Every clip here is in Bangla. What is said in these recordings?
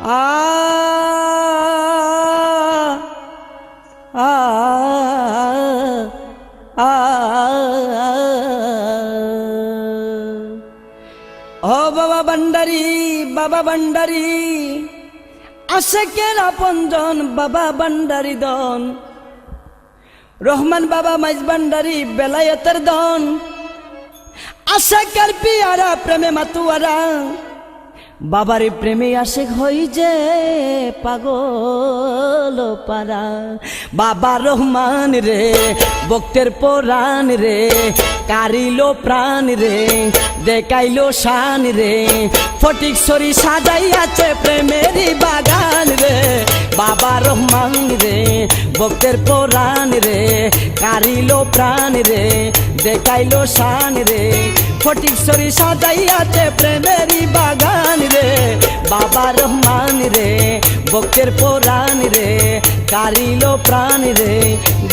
আ আ আ ও বাবা ভান্ডারি আশেকের আপনজন বাবা ভান্ডারি দন রহমান বাবা মাইজ ভান্ডারি বেলায়েতের দন আশেকের পিয়ারা প্রেমে মাতুয়ারা বাবারে প্রেমে আশেক হই যে পাগল পারা বাবা রহমান রে ভক্তের পরাণ রে কারিলো প্রাণ রে দেখাইলো শান রে ফটিক সরি সাজাইয়াছে প্রেমেরই বাগান রে বাবা রহমান রে ভক্তের পরাণ রে কারিলো প্রাণ রে দেখাইলো শান রে ফটিক সরি সাজাইয়াছে প্রেমেরই বাগান রে বাবা রহমান রে ভক্তের পরাণ রে কারিলো প্রাণ রে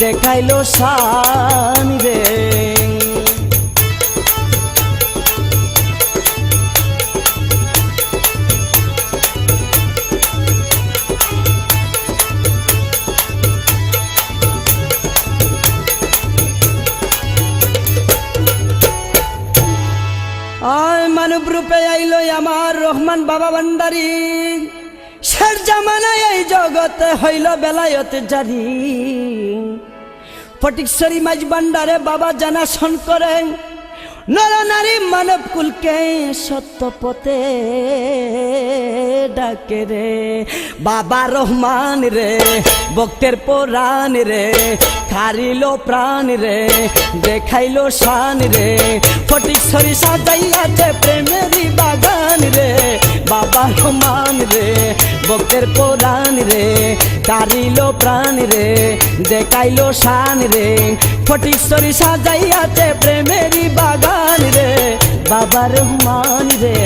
দেখাইলো শান রে মানব রূপে আইলো আমার রহমান বাবা ভান্ডারি শের জামানায় এই জগতে হইল বেলায়েত জারি ফটিকছড়ি মাঝ ভান্ডারে বাবা জানাশন করেন নর নারী মানব কুলকে সত্য পথে ডাকে রে বাবা রহমান রে ভক্তের পরাণ রে খারিলো প্রাণ রে দেখাইলো শান রে ফটিকছড়ি সাজাইয়াছে প্রেমেরই বাগান রে বাবা রহমান রে ভক্তের পরাণ রে কারিলো প্রাণ রে দেখাইলো শান রে ফটিকছড়ি সাজাইয়াছে প্রেমেরই বাগান রে বাবা রহমান রে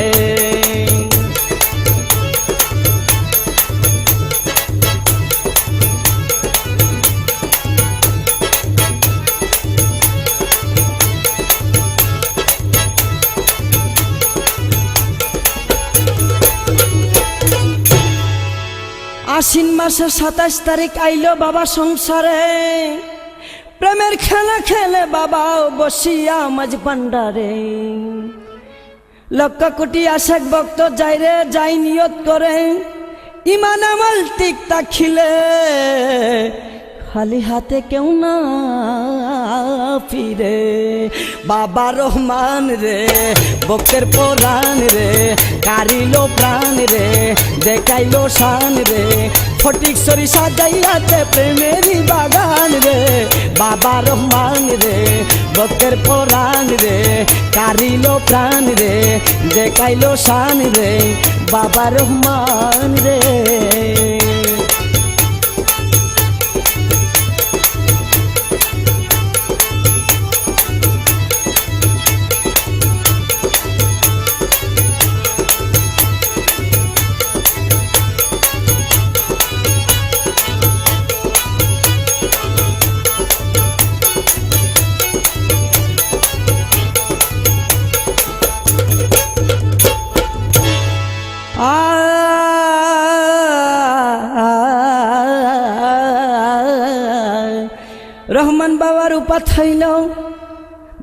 আশ্বিন মাসের 27 তারিখ আইলো বাবা সংসারে প্রেমের খেলা খেলে বাবা বসিয়া মাঝ ভান্ডারে লক্ষ কোটি আশেক ভক্ত যাই রে যাই নিয়ত করে ইমান আমল ঠিক তাকিলে খালি হাতে কেউ না ফিরে বাবা রহমান রে ভক্তের পরাণ রে কারিলো প্রাণ রে দেখাইলো শান রে ফটিকছড়ি সাজাইয়াছে প্রেমেরই বাগান রে বাবা রহমান রে ভক্তের পরাণ রে কারিলো প্রাণ রে দেখাইলো শান রে বাবা রহমান রে রহমান বাবার উপাত হইল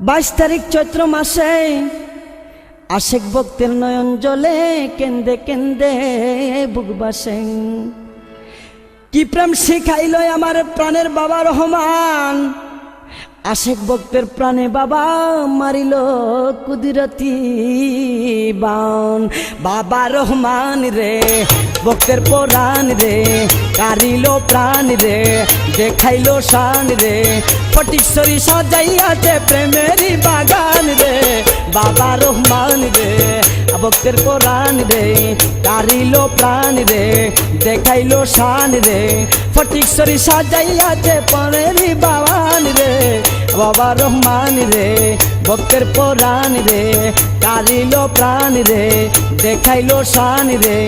22 তারিখ চৈত্র মাসে আশেক ভক্তের নয়ন জলে কেন্দে কেন্দে বুক বাসে কি প্রেম শিখাইল আমার প্রাণের বাবা রহমান আশেক ভক্তের প্রাণে বাবা মারিল কুদরতি বান বাবা রহমান রে ভক্তের পরাণ রে কারিলো প্রাণ রে দেখাইলো শান রে ফটিকছড়ি সাজাইয়াছে প্রেমেরই বাগান রে বাবা রহমান রে ভক্তের পরাণ রে কারিলো প্রাণ রে দেখাইলো শান রে ফটিকছড়ি সাজাইয়াছে প্রেমেরই বাগান রে বাবা রহমান রে ভক্তের পরাণ রে কারিলো প্রাণ রে দেখাইলো শান রে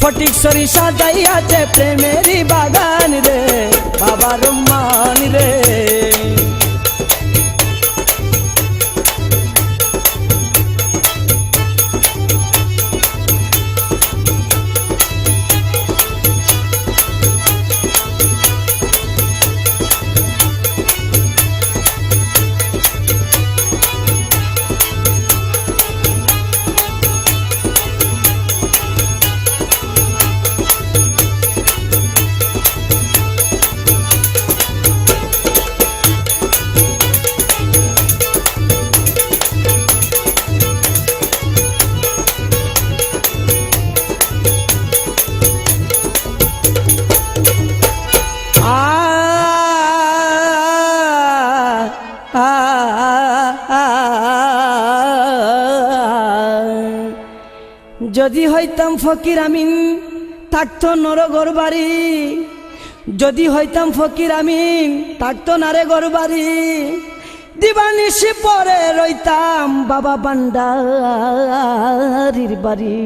ফটিকছড়ি সাজাইয়াছে প্রেমেরই বাগান রে বাবা রহমান রে যদি হইতাম ফকির আমি থাকতো নরগর বাড়ি, যদি হইতাম ফকির আমি থাকতো নারে গর বাড়ি, দিবানিশি পরে রইতাম বাবা ভান্ডারির বাড়ি।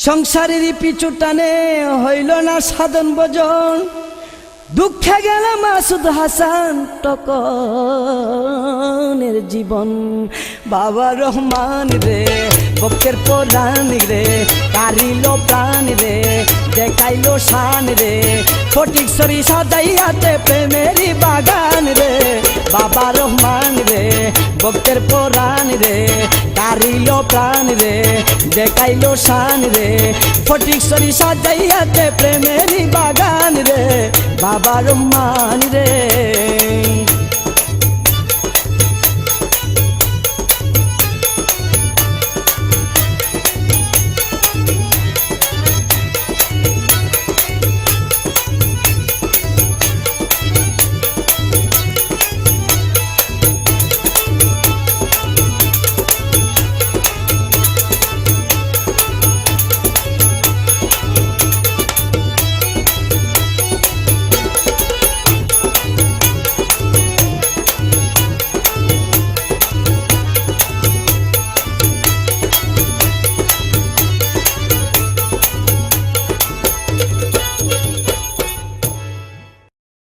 সংসারের পিছু টানে হইল না সাধন ভজন, দুঃখে গেল মাসুদ হাসান টকনের জীবন। বাবা রহমান রে ভক্তের পরাণ রে, কারিল প্রাণ রে দেখাইল শান রে, ফটিক সরি সাজাইয়াতে প্রেমেরই বাগান রে। বাবা রহমান রে ভক্তের পরাণ রে, কারিল প্রাণ রে দেখাইল শান রে, ফটিক সরি সাজাইয়াতে প্রেমেরই বাগান রে। বাবা রহমান রে।